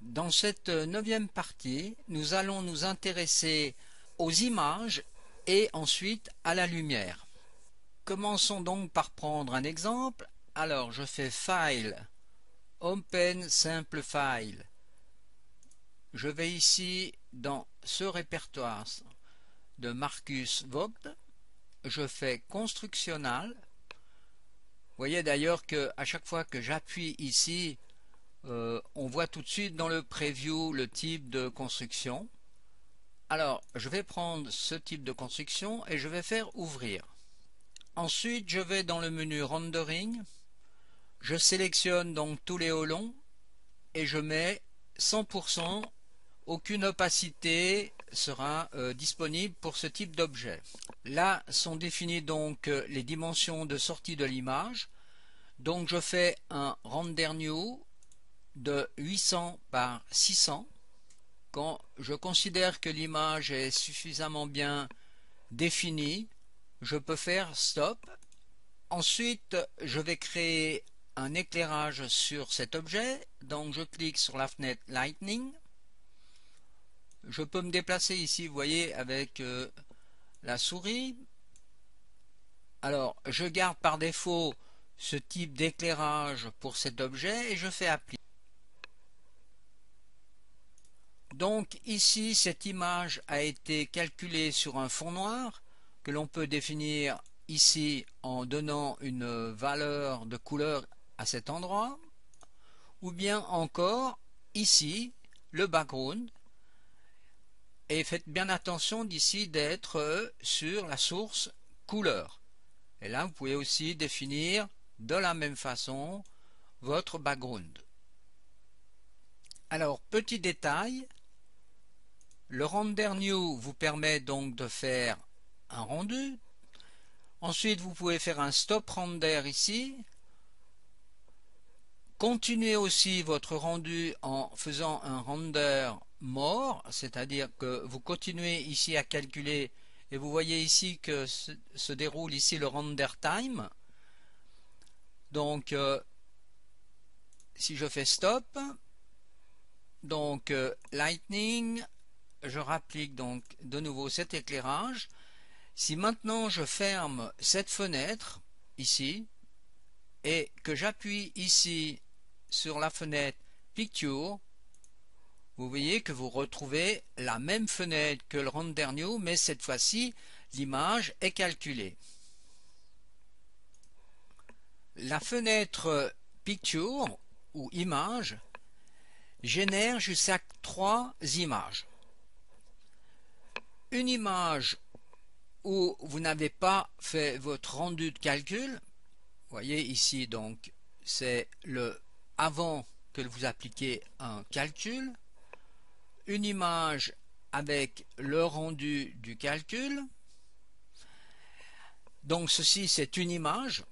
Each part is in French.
Dans cette neuvième partie, nous allons nous intéresser aux images et ensuite à la lumière. Commençons donc par prendre un exemple. Alors je fais File, Open Simple File. Je vais ici dans ce répertoire de Marcus Vogt. Je fais Constructional. Vous voyez d'ailleurs que à chaque fois que j'appuie ici, on voit tout de suite dans le preview le type de construction. Alors je vais prendre ce type de construction et je vais faire ouvrir. Ensuite je vais dans le menu Rendering, je sélectionne donc tous les hauts et je mets 100%, aucune opacité sera disponible pour ce type d'objet. Là sont définies donc les dimensions de sortie de l'image. Donc je fais un render new de 800 par 600. Quand je considère que l'image est suffisamment bien définie, je peux faire stop. Ensuite, je vais créer un éclairage sur cet objet. Donc je clique sur la fenêtre Lightning. Je peux me déplacer ici, vous voyez, avec la souris. Alors, je garde par défaut ce type d'éclairage pour cet objet et je fais appliquer. Donc ici, cette image a été calculée sur un fond noir que l'on peut définir ici en donnant une valeur de couleur à cet endroit, ou bien encore ici le background. Et faites bien attention d'ici d'être sur la source couleur. Et là, vous pouvez aussi définir de la même façon votre background. Alors, petit détail, le render new vous permet donc de faire un rendu. Ensuite, vous pouvez faire un stop render ici. Continuez aussi votre rendu en faisant un render more, c'est-à-dire que vous continuez ici à calculer et vous voyez ici que se déroule ici le render time. Donc, si je fais stop, donc lightning, je rapplique donc de nouveau cet éclairage. Si maintenant je ferme cette fenêtre ici et que j'appuie ici sur la fenêtre Picture, vous voyez que vous retrouvez la même fenêtre que le Render New, mais cette fois-ci l'image est calculée. La fenêtre Picture ou Image génère jusqu'à 3 images. Une image où vous n'avez pas fait votre rendu de calcul, vous voyez ici donc c'est le avant que vous appliquez un calcul, une image avec le rendu du calcul, donc ceci c'est une image.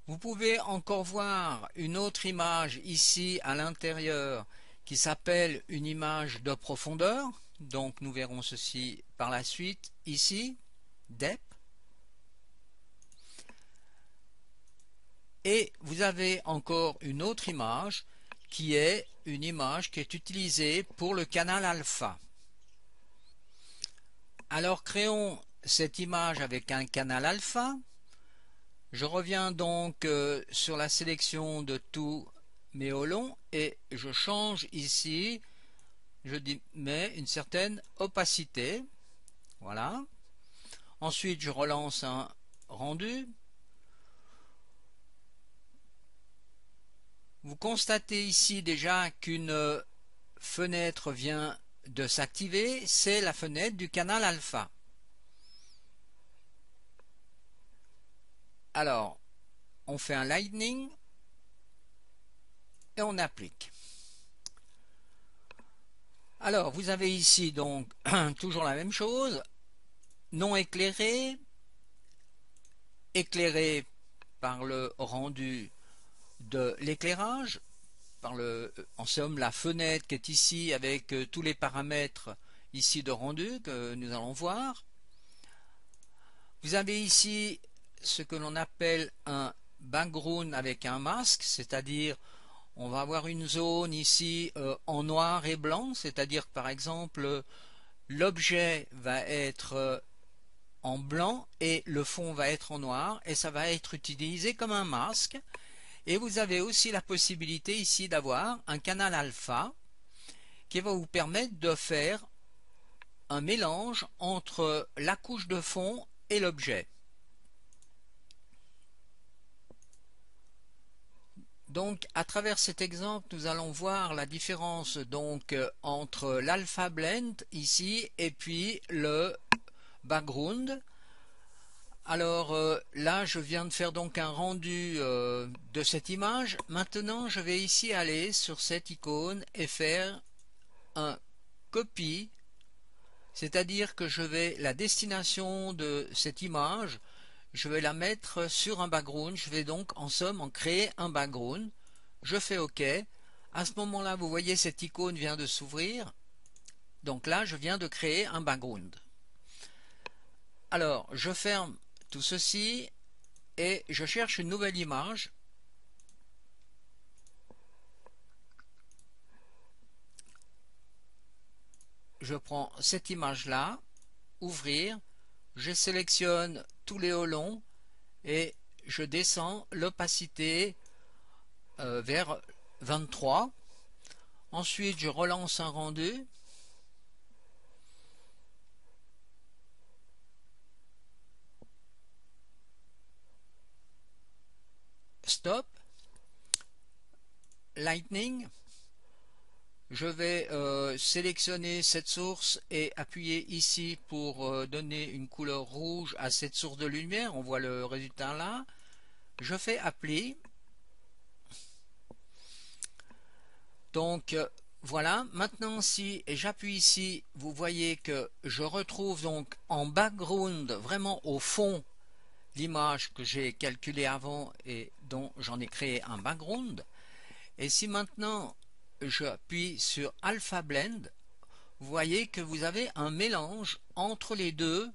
Vous pouvez encore voir une autre image ici à l'intérieur qui s'appelle une image de profondeur. Donc nous verrons ceci par la suite ici, depth. Et vous avez encore une autre image qui est une image qui est utilisée pour le canal alpha. Alors créons cette image avec un canal alpha. Je reviens donc sur la sélection de tous mes hauts et je change ici, je mets une certaine opacité. Voilà. Ensuite, je relance un rendu. Vous constatez ici déjà qu'une fenêtre vient de s'activer, c'est la fenêtre du canal alpha. Alors, on fait un lightning et on applique. Alors, vous avez ici donc toujours la même chose, non éclairé, éclairé par le rendu de l'éclairage, en somme la fenêtre qui est ici avec tous les paramètres ici de rendu que nous allons voir. Vous avez ici ce que l'on appelle un background avec un masque, c'est-à-dire On va avoir une zone ici en noir et blanc, c'est-à-dire que par exemple l'objet va être en blanc et le fond va être en noir et ça va être utilisé comme un masque. Et vous avez aussi la possibilité ici d'avoir un canal alpha qui va vous permettre de faire un mélange entre la couche de fond et l'objet. Donc à travers cet exemple nous allons voir la différence donc entre l'alpha blend ici et puis le background. Alors là je viens de faire donc un rendu de cette image. Maintenant je vais ici aller sur cette icône et faire un copy, c'est-à-dire que je vais la destination de cette image, je vais la mettre sur un background. Je vais donc en somme en créer un background. Je fais OK. À ce moment-là, vous voyez cette icône vient de s'ouvrir. Donc là, je viens de créer un background. Alors, je ferme tout ceci et je cherche une nouvelle image. Je prends cette image-là, ouvrir, je sélectionne tous les hauts et je descends l'opacité vers 23. Ensuite, je relance un rendu. Stop. Lightning. Je vais sélectionner cette source et appuyer ici pour donner une couleur rouge à cette source de lumière. On voit le résultat là. Je fais Apply. Donc voilà. Maintenant si j'appuie ici, vous voyez que je retrouve donc en background, vraiment au fond, l'image que j'ai calculée avant et dont j'en ai créé un background. Et si maintenant j'appuie sur Alpha Blend, vous voyez que vous avez un mélange entre les deux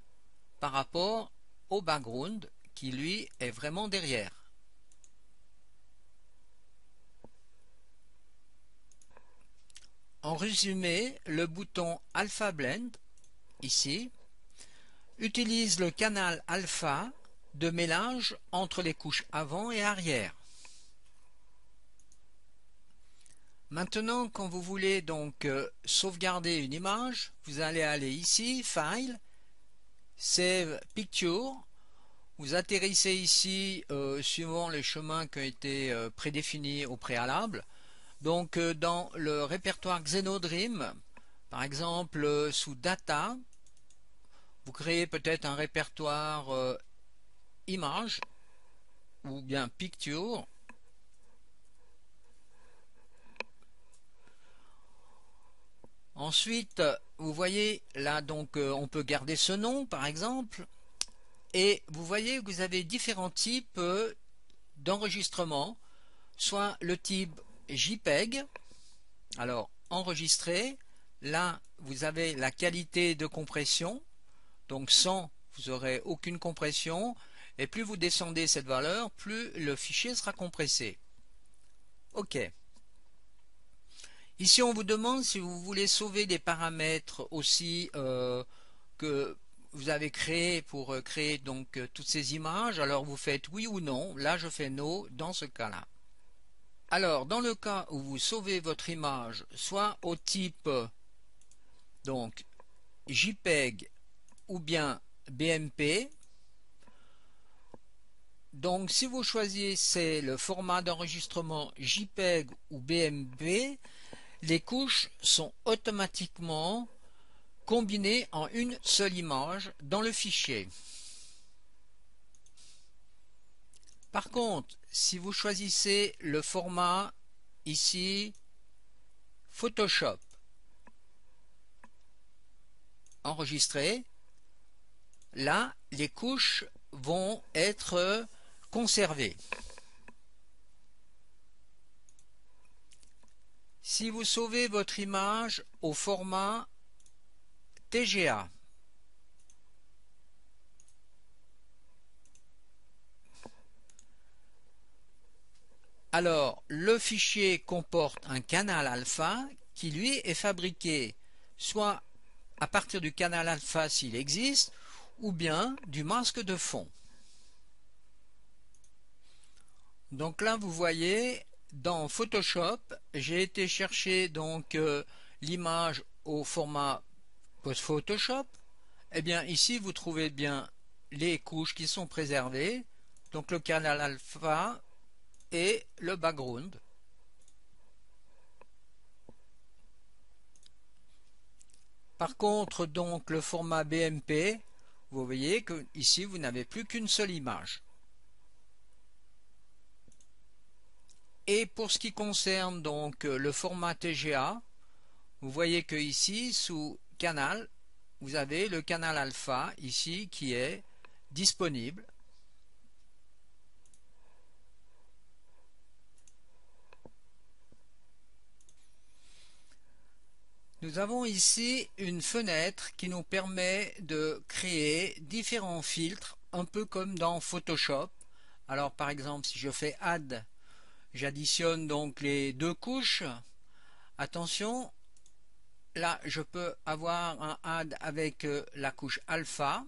par rapport au background qui lui est vraiment derrière. En résumé, le bouton Alpha Blend ici utilise le canal alpha de mélange entre les couches avant et arrière. Maintenant, quand vous voulez donc sauvegarder une image, vous allez aller ici, File, Save Picture. Vous atterrissez ici suivant les chemins qui ont été prédéfinis au préalable. Donc dans le répertoire Xenodream, par exemple sous Data, vous créez peut-être un répertoire Image ou bien Picture. Ensuite, vous voyez là donc on peut garder ce nom par exemple. Et vous voyez que vous avez différents types d'enregistrement, soit le type JPEG, alors enregistré, là vous avez la qualité de compression, donc sans vous n'aurez aucune compression, et plus vous descendez cette valeur, plus le fichier sera compressé. OK. Ici on vous demande si vous voulez sauver des paramètres aussi que vous avez créé pour créer donc toutes ces images. Alors vous faites oui ou non. Là je fais no dans ce cas-là. Alors dans le cas où vous sauvez votre image soit au type donc JPEG ou bien BMP, donc si vous choisissez le format d'enregistrement JPEG ou BMP, les couches sont automatiquement combinées en une seule image dans le fichier. Par contre, si vous choisissez le format ici Photoshop enregistré, là les couches vont être conservées. Si vous sauvez votre image au format TGA, Alors, le fichier comporte un canal alpha qui lui est fabriqué soit à partir du canal alpha s'il existe, ou bien du masque de fond. Donc là vous voyez dans Photoshop j'ai été chercher donc l'image au format post-Photoshop. Et bien ici vous trouvez bien les couches qui sont préservées, donc le canal alpha et le background. Par contre donc le format BMP, vous voyez que ici vous n'avez plus qu'une seule image. Et pour ce qui concerne donc le format TGA, vous voyez que ici sous canal, vous avez le canal alpha ici qui est disponible. Nous avons ici une fenêtre qui nous permet de créer différents filtres, un peu comme dans Photoshop. Alors par exemple si je fais Add, j'additionne donc les deux couches. Attention, là je peux avoir un add avec la couche alpha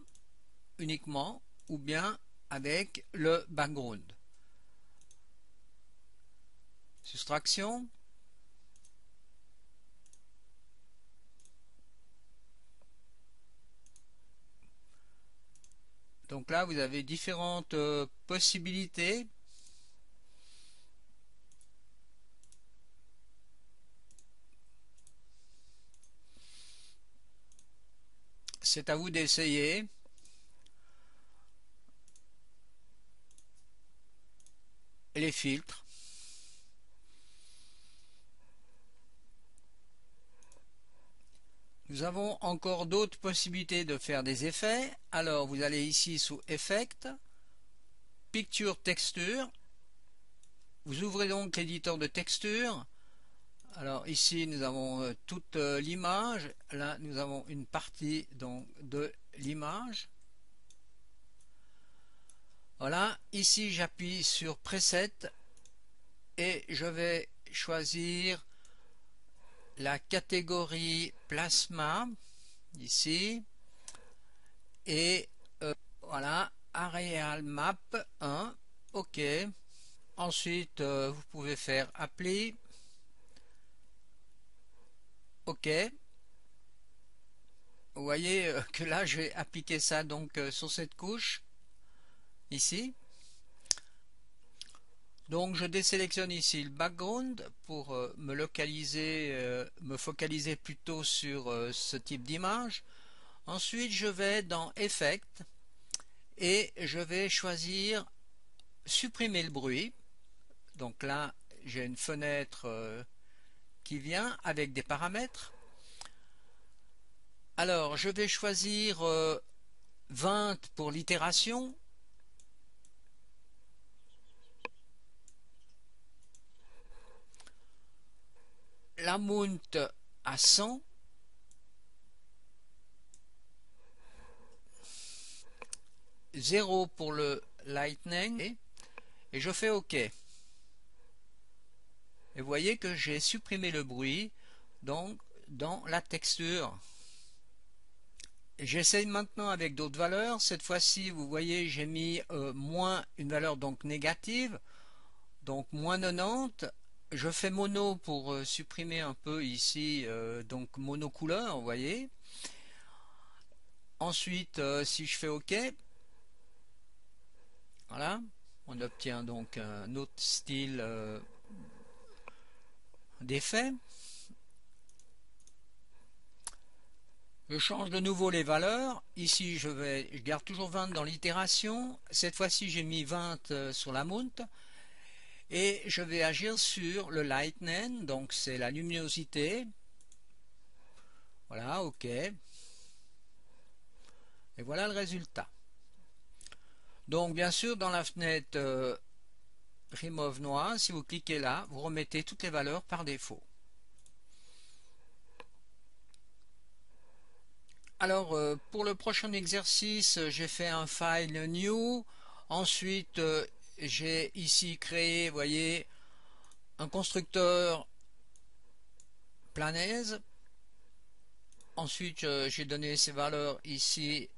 uniquement ou bien avec le background. Soustraction. Donc là vous avez différentes possibilités. C'est à vous d'essayer. Les filtres. Nous avons encore d'autres possibilités de faire des effets. Alors vous allez ici sous Effect, Picture Texture. Vous ouvrez donc l'éditeur de texture. Alors ici nous avons toute l'image. Là nous avons une partie donc de l'image. Voilà, ici j'appuie sur Preset et je vais choisir la catégorie Plasma ici et voilà, Areal Map 1, OK. Ensuite vous pouvez faire Apply, OK. Vous voyez que là je vais appliquer ça donc sur cette couche ici. Donc je désélectionne ici le background pour me localiser, me focaliser plutôt sur ce type d'image. Ensuite je vais dans Effect et je vais choisir supprimer le bruit. Donc là j'ai une fenêtre qui vient avec des paramètres. Alors je vais choisir 20 pour l'itération. La mount à 100. Zéro pour le lightning et je fais OK. Et vous voyez que j'ai supprimé le bruit donc dans la texture. J'essaye maintenant avec d'autres valeurs. Cette fois-ci, vous voyez, j'ai mis moins une valeur donc négative, donc moins 90. Je fais mono pour supprimer un peu ici, donc monocouleur, vous voyez. Ensuite, si je fais OK, voilà, on obtient donc un autre style d'effet. Je change de nouveau les valeurs. Ici, je garde toujours 20 dans l'itération. Cette fois-ci, j'ai mis 20 sur la mount. Et je vais agir sur le lightning, donc c'est la luminosité. Voilà, OK. Et voilà le résultat. Donc, bien sûr, dans la fenêtre Remove Noise, si vous cliquez là, vous remettez toutes les valeurs par défaut. Alors, pour le prochain exercice, j'ai fait un file new. Ensuite, j'ai ici créé, vous voyez, un constructeur planaise. Ensuite, j'ai donné ces valeurs ici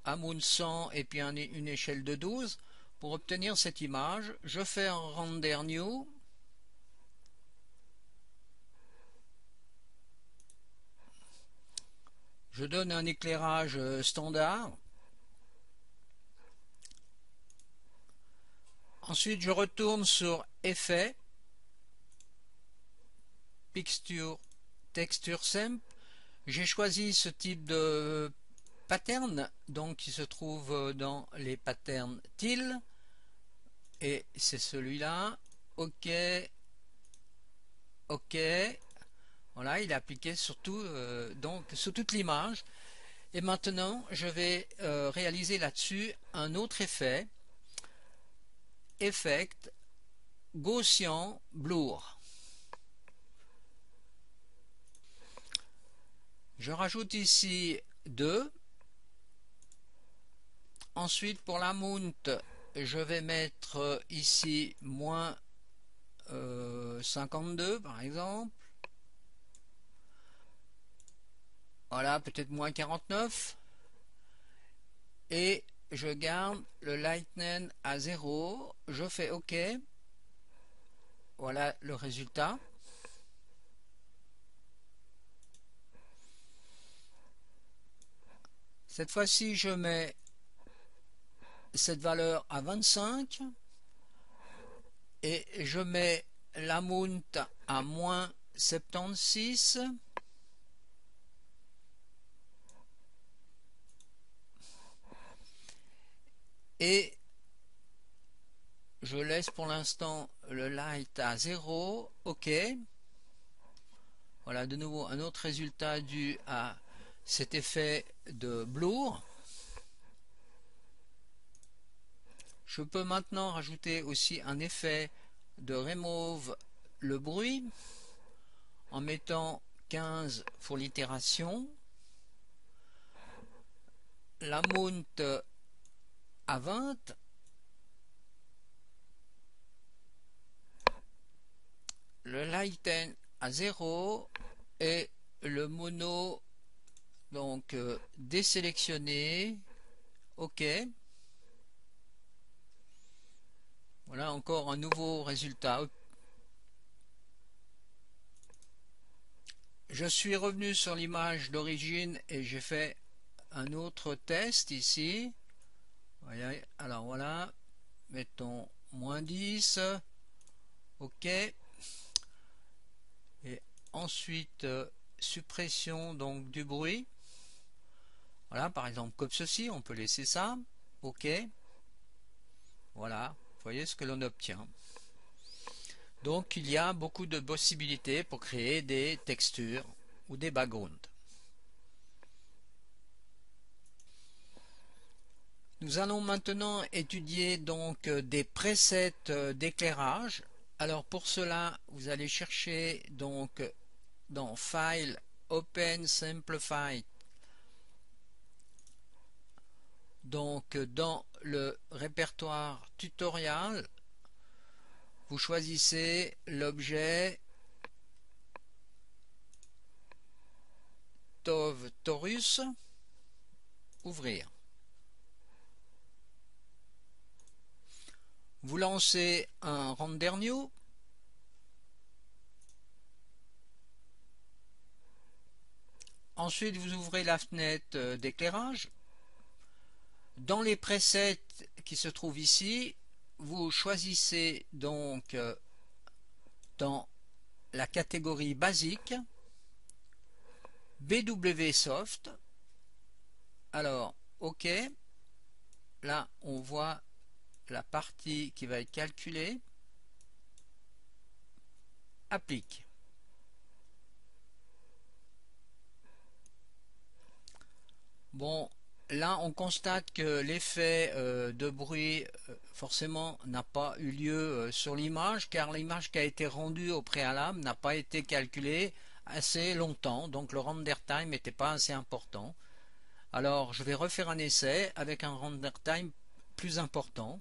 à Moon 100 et puis une échelle de 12. Pour obtenir cette image, je fais un render new. Je donne un éclairage standard. Ensuite, je retourne sur Effet, Picture, Texture Simple. J'ai choisi ce type de pattern, donc qui se trouve dans les patterns TIL. Et c'est celui-là. OK. OK. Voilà, il est appliqué sur donc sur toute l'image. Et maintenant, je vais réaliser là-dessus un autre effet. Effect Gaussian Blur. Je rajoute ici 2. Ensuite, pour la mount, je vais mettre ici moins 52 par exemple. Voilà, peut-être moins 49. Et je garde le lightning à 0. Je fais OK. Voilà le résultat. Cette fois-ci, je mets cette valeur à 25 et je mets la mount à moins 76. Et je laisse pour l'instant le light à 0. OK. Voilà de nouveau un autre résultat dû à cet effet de blur. Je peux maintenant rajouter aussi un effet de remove le bruit en mettant 15 pour l'itération. La mount à 20. Le lighten à 0 et le mono donc désélectionné. OK. Voilà encore un nouveau résultat. Je suis revenu sur l'image d'origine et j'ai fait un autre test ici. Voyez, alors voilà, mettons moins 10. OK. Et ensuite suppression donc du bruit. Voilà, par exemple comme ceci, on peut laisser ça. OK. Voilà, vous voyez ce que l'on obtient. Donc il y a beaucoup de possibilités pour créer des textures ou des backgrounds. Nous allons maintenant étudier donc des presets d'éclairage. Alors pour cela, vous allez chercher donc dans File, Open Simplify. Donc dans le répertoire tutoriel, vous choisissez l'objet TOV Torus, ouvrir. Vous lancez un render new. Ensuite, vous ouvrez la fenêtre d'éclairage. Dans les presets qui se trouvent ici, vous choisissez donc dans la catégorie basique BW Soft. Alors, OK. Là, on voit la partie qui va être calculée. Applique. Bon, là on constate que l'effet de bruit forcément n'a pas eu lieu sur l'image, car l'image qui a été rendue au préalable n'a pas été calculée assez longtemps, donc le render time n'était pas assez important. Alors je vais refaire un essai avec un render time plus important.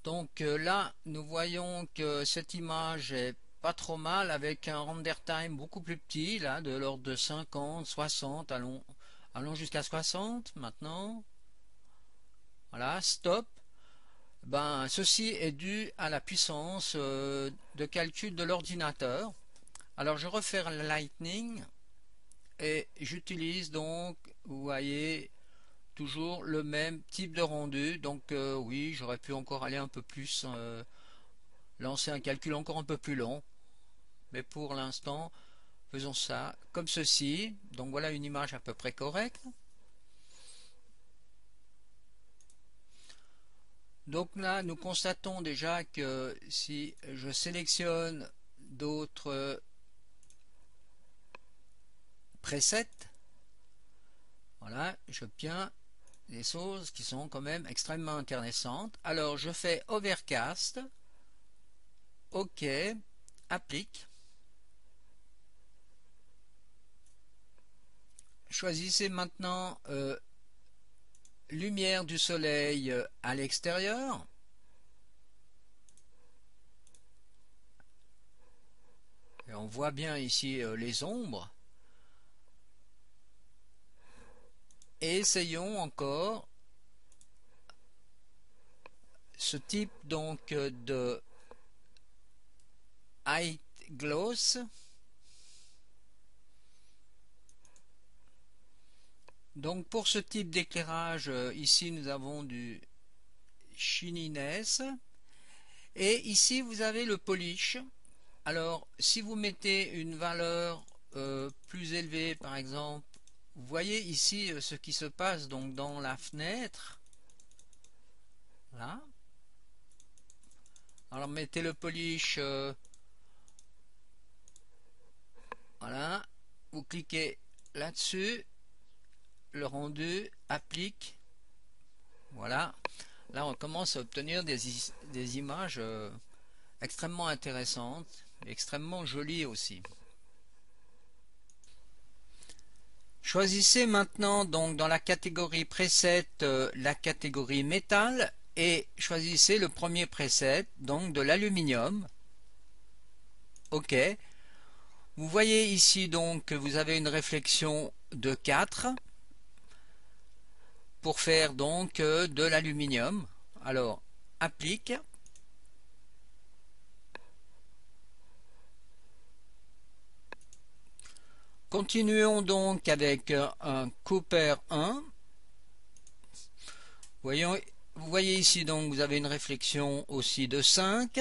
Donc là, nous voyons que cette image est pas trop mal avec un render time beaucoup plus petit, là, de l'ordre de 50, 60, allons jusqu'à 60 maintenant. Voilà, stop. Ben, ceci est dû à la puissance de calcul de l'ordinateur. Alors je refais le Lightning et j'utilise donc, vous voyez, toujours le même type de rendu. Donc oui, j'aurais pu encore aller un peu plus, lancer un calcul encore un peu plus long. Mais pour l'instant, faisons ça comme ceci. Donc voilà une image à peu près correcte. Donc là, nous constatons déjà que si je sélectionne d'autres presets, voilà, j'obtiens des choses qui sont quand même extrêmement intéressantes. Alors je fais Overcast, OK, applique. Choisissez maintenant lumière du soleil à l'extérieur. Et on voit bien ici les ombres. Et essayons encore ce type donc de High Gloss. Donc pour ce type d'éclairage, ici nous avons du shininess. Et ici vous avez le polish. Alors si vous mettez une valeur plus élevée, par exemple, vous voyez ici ce qui se passe donc dans la fenêtre. Là. Alors mettez le polish, voilà, vous cliquez là-dessus, le rendu, applique, voilà. Là on commence à obtenir des images extrêmement intéressantes, extrêmement jolies aussi. Choisissez maintenant donc dans la catégorie preset la catégorie métal et choisissez le premier preset, donc de l'aluminium. OK. Vous voyez ici donc que vous avez une réflexion de 4 pour faire donc de l'aluminium. Alors, applique. Continuons donc avec un Cooper 1. Vous voyez ici donc vous avez une réflexion aussi de 5.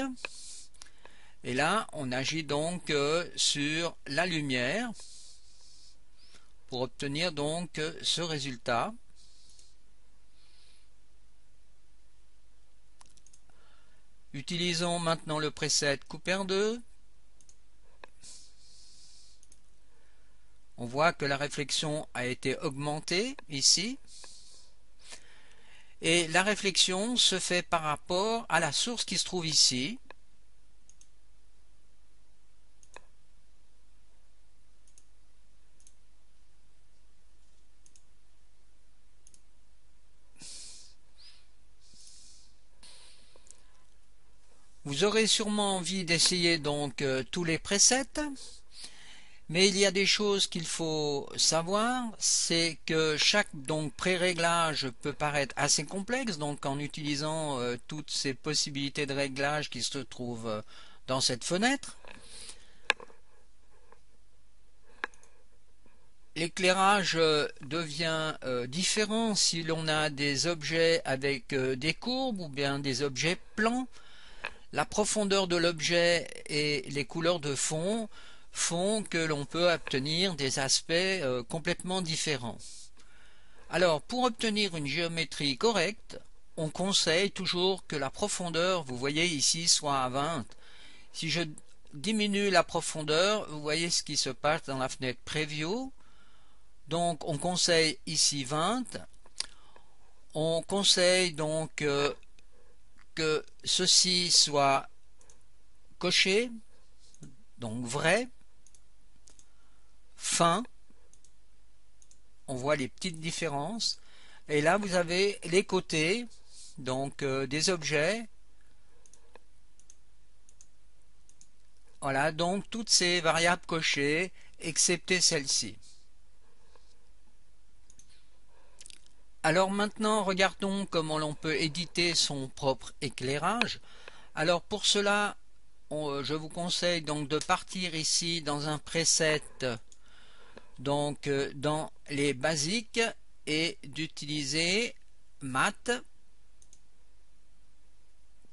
Et là, on agit donc sur la lumière pour obtenir donc ce résultat. Utilisons maintenant le preset Cooper 2. On voit que la réflexion a été augmentée ici. Et la réflexion se fait par rapport à la source qui se trouve ici. Vous aurez sûrement envie d'essayer donc tous les presets. Mais il y a des choses qu'il faut savoir, c'est que chaque donc pré-réglage peut paraître assez complexe, donc en utilisant toutes ces possibilités de réglage qui se trouvent dans cette fenêtre. L'éclairage devient différent si l'on a des objets avec des courbes ou bien des objets plans. La profondeur de l'objet et les couleurs de fond font que l'on peut obtenir des aspects complètement différents. Alors, pour obtenir une géométrie correcte, on conseille toujours que la profondeur, vous voyez ici, soit à 20. Si je diminue la profondeur, vous voyez ce qui se passe dans la fenêtre Preview. Donc, on conseille ici 20. On conseille donc que ceci soit coché, donc vrai, fin, on voit les petites différences, et là vous avez les côtés, donc des objets, Voilà, donc toutes ces variables cochées, excepté celle-ci. Alors maintenant, regardons comment l'on peut éditer son propre éclairage. Alors pour cela, je vous conseille donc de partir ici dans un preset, donc dans les basiques, et d'utiliser Matte.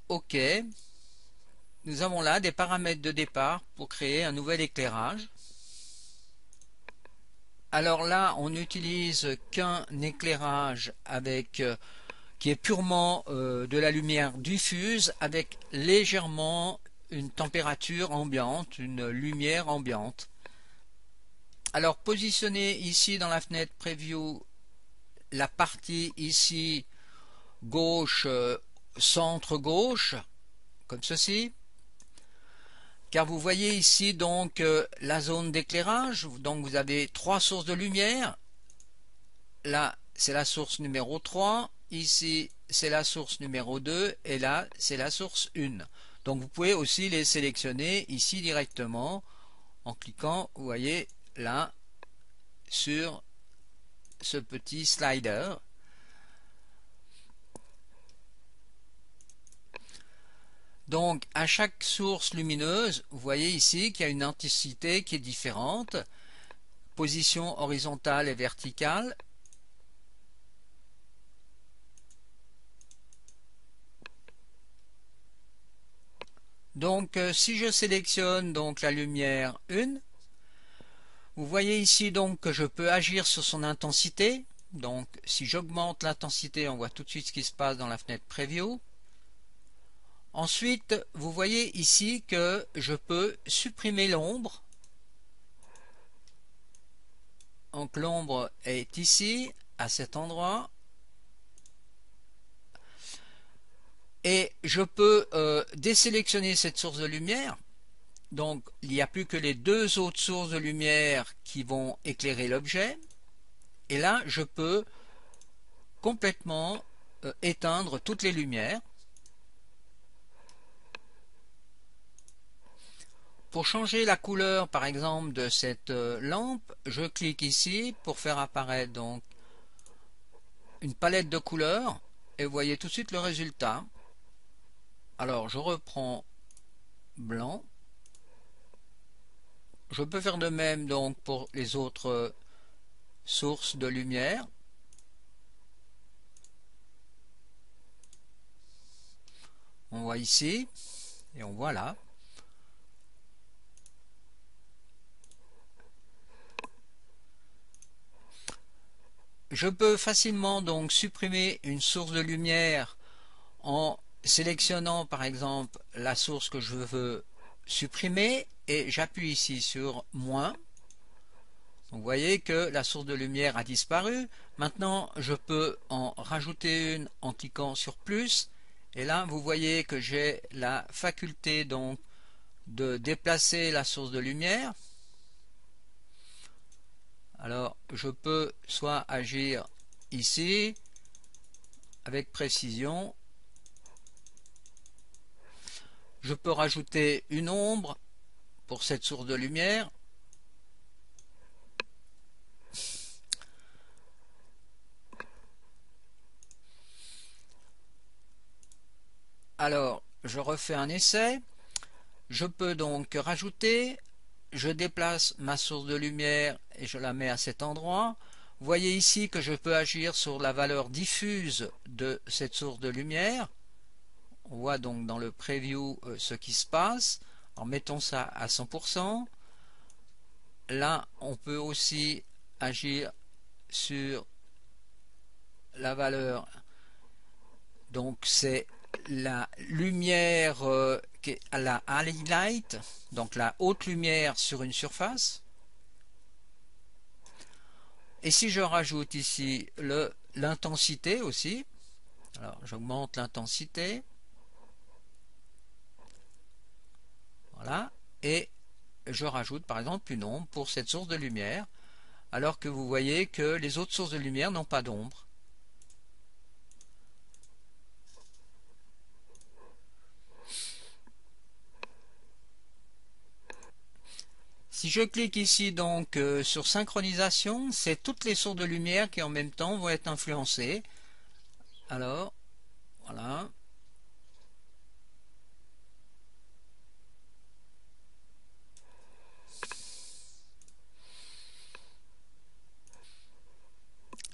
OK. Nous avons là des paramètres de départ pour créer un nouvel éclairage. Alors là, on n'utilise qu'un éclairage avec qui est purement de la lumière diffuse avec légèrement une température ambiante, une lumière ambiante. Alors positionnez ici dans la fenêtre Preview la partie ici gauche, centre gauche, comme ceci. Car vous voyez ici donc la zone d'éclairage, donc vous avez trois sources de lumière. Là c'est la source numéro 3, ici c'est la source numéro 2 et là c'est la source 1. Donc vous pouvez aussi les sélectionner ici directement en cliquant, vous voyez là, sur ce petit slider. Donc à chaque source lumineuse, vous voyez ici qu'il y a une intensité qui est différente, position horizontale et verticale. Donc si je sélectionne donc la lumière 1, vous voyez ici donc que je peux agir sur son intensité. Donc si j'augmente l'intensité, on voit tout de suite ce qui se passe dans la fenêtre Preview. Ensuite, vous voyez ici que je peux supprimer l'ombre. Donc l'ombre est ici, à cet endroit. Et je peux désélectionner cette source de lumière. Donc il n'y a plus que les deux autres sources de lumière qui vont éclairer l'objet. Et là, je peux complètement éteindre toutes les lumières. Pour changer la couleur par exemple de cette lampe, je clique ici pour faire apparaître donc une palette de couleurs et vous voyez tout de suite le résultat. Alors je reprends blanc. Je peux faire de même donc pour les autres sources de lumière. On voit ici et on voit là. Je peux facilement donc supprimer une source de lumière en sélectionnant par exemple la source que je veux supprimer et j'appuie ici sur moins. Donc, vous voyez que la source de lumière a disparu. Maintenant je peux en rajouter une en cliquant sur plus et là vous voyez que j'ai la faculté donc de déplacer la source de lumière. Alors je peux soit agir ici avec précision, je peux rajouter une ombre pour cette source de lumière. Alors je refais un essai, je peux donc rajouter, je déplace ma source de lumière et je la mets à cet endroit. Vous voyez ici que je peux agir sur la valeur diffuse de cette source de lumière. On voit donc dans le preview ce qui se passe. Alors mettons ça à 100%. Là, on peut aussi agir sur la valeur. Donc c'est la lumière qui est à la highlight, donc la haute lumière sur une surface. Et si je rajoute ici l'intensité aussi, alors j'augmente l'intensité, voilà, et je rajoute par exemple une ombre pour cette source de lumière, alors que vous voyez que les autres sources de lumière n'ont pas d'ombre. Si je clique ici donc sur synchronisation, c'est toutes les sources de lumière qui en même temps vont être influencées. Alors, voilà.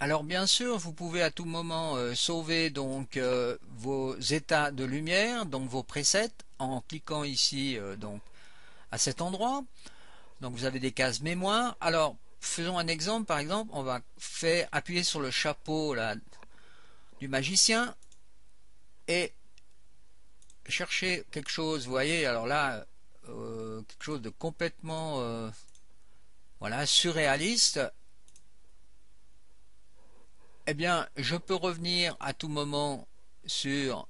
Alors bien sûr, vous pouvez à tout moment sauver donc vos états de lumière, donc vos presets, en cliquant ici donc à cet endroit. Donc vous avez des cases mémoire. Alors faisons un exemple, par exemple, on va faire appuyer sur le chapeau là, du magicien et chercher quelque chose, vous voyez, alors là, quelque chose de complètement voilà, surréaliste. Eh bien, je peux revenir à tout moment sur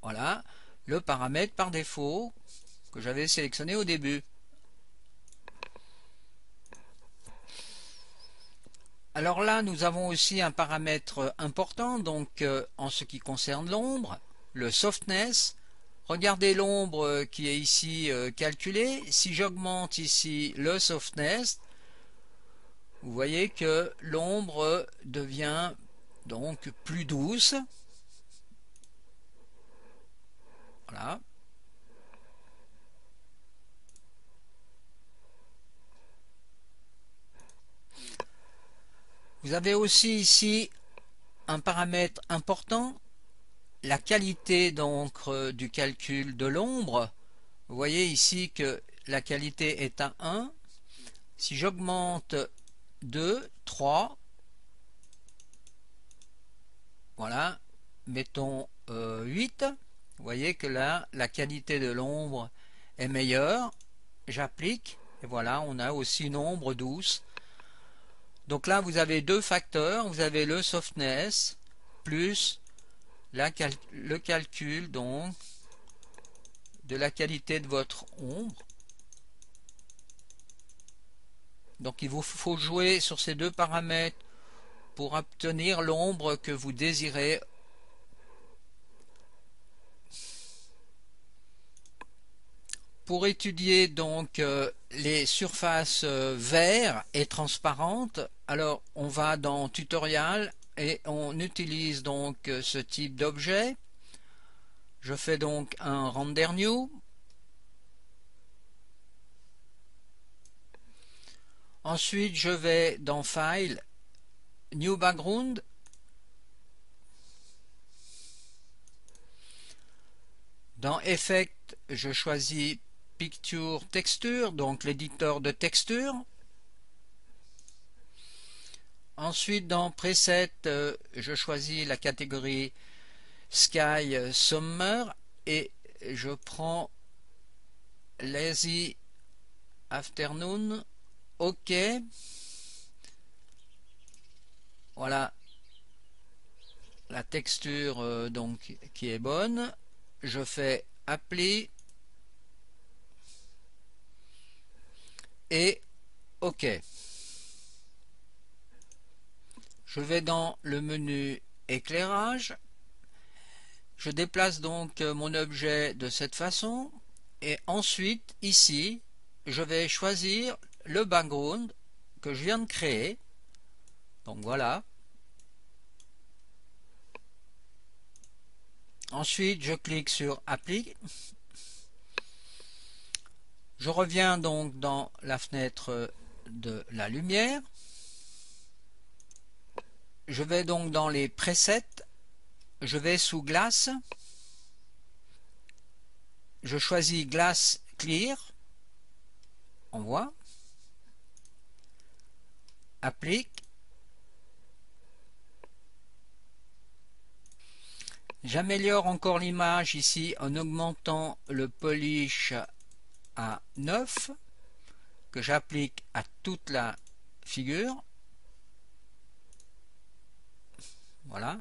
voilà, le paramètre par défaut que j'avais sélectionné au début. Alors là, nous avons aussi un paramètre important, donc en ce qui concerne l'ombre, le softness. Regardez l'ombre qui est ici calculée. Si j'augmente ici le softness, vous voyez que l'ombre devient donc plus douce. Voilà. Vous avez aussi ici un paramètre important, la qualité donc du calcul de l'ombre. Vous voyez ici que la qualité est à 1. Si j'augmente 2, 3, voilà, mettons 8, vous voyez que là, la qualité de l'ombre est meilleure. J'applique, et voilà, on a aussi une ombre douce. Donc là, vous avez deux facteurs, vous avez le softness, plus le calcul donc de la qualité de votre ombre. Donc il vous faut jouer sur ces deux paramètres pour obtenir l'ombre que vous désirez. Pour étudier donc les surfaces vertes et transparentes, alors on va dans tutoriel et on utilise donc ce type d'objet. Je fais donc un render new. Ensuite je vais dans file, new background. Dans effect, je choisis picture texture, donc l'éditeur de texture. Ensuite dans preset, je choisis la catégorie Sky Summer et je prends Lazy Afternoon. OK. Voilà la texture donc qui est bonne. Je fais Apply et OK. Je vais dans le menu éclairage. Je déplace donc mon objet de cette façon et ensuite ici je vais choisir le background que je viens de créer. Donc voilà. Ensuite je clique sur Apply. Je reviens donc dans la fenêtre de la lumière. Je vais donc dans les presets. Je vais sous glace. Je choisis glace clear. On voit. Applique. J'améliore encore l'image ici en augmentant le polish à 9 que j'applique à toute la figure. Voilà.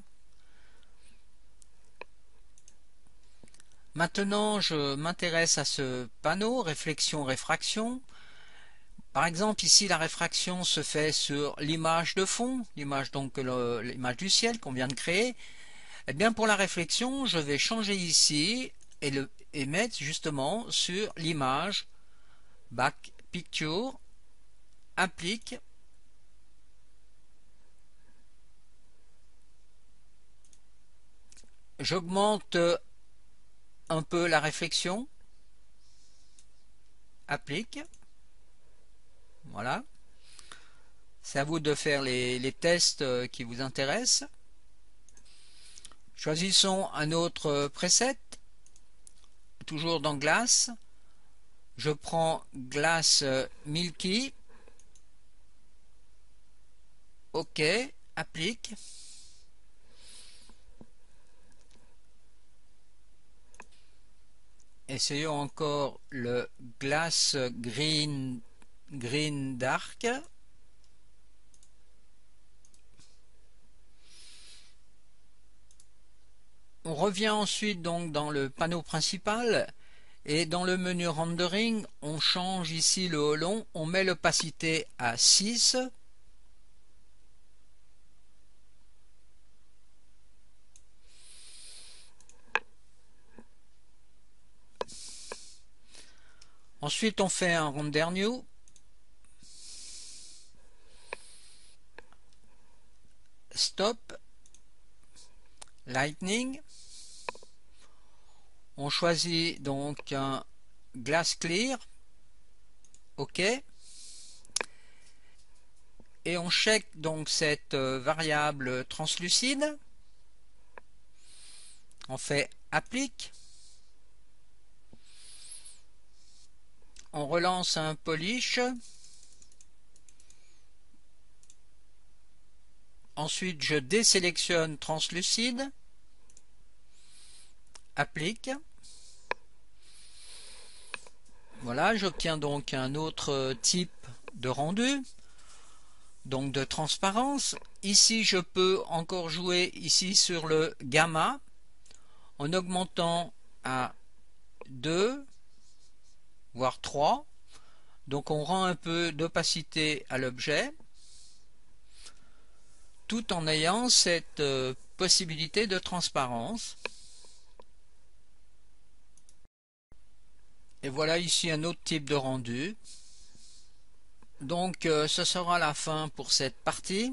Maintenant, je m'intéresse à ce panneau réflexion-réfraction. Par exemple, ici, la réfraction se fait sur l'image de fond, l'image donc l'image du ciel qu'on vient de créer. Eh bien, pour la réflexion, je vais changer ici et mettre justement sur l'image back Picture, applique. J'augmente un peu la réflexion, applique. Voilà. C'est à vous de faire les tests qui vous intéressent. Choisissons un autre preset, toujours dans Glass. Je prends Glass Milky. OK, applique. Essayons encore le Glass Green Dark. On revient ensuite donc dans le panneau principal et dans le menu Rendering, on change ici le Hollon, on met l'opacité à 6. Ensuite, on fait un Render New. Stop. Lightning. On choisit donc un Glass Clear. OK. Et on check donc cette variable translucide. On fait Applique. On relance un polish. Ensuite, je désélectionne translucide. Applique. Voilà, j'obtiens donc un autre type de rendu, donc de transparence. Ici, je peux encore jouer ici sur le gamma en augmentant à 2, voire 3. Donc on rend un peu d'opacité à l'objet, tout en ayant cette possibilité de transparence. Et voilà ici un autre type de rendu. Donc ce sera la fin pour cette partie.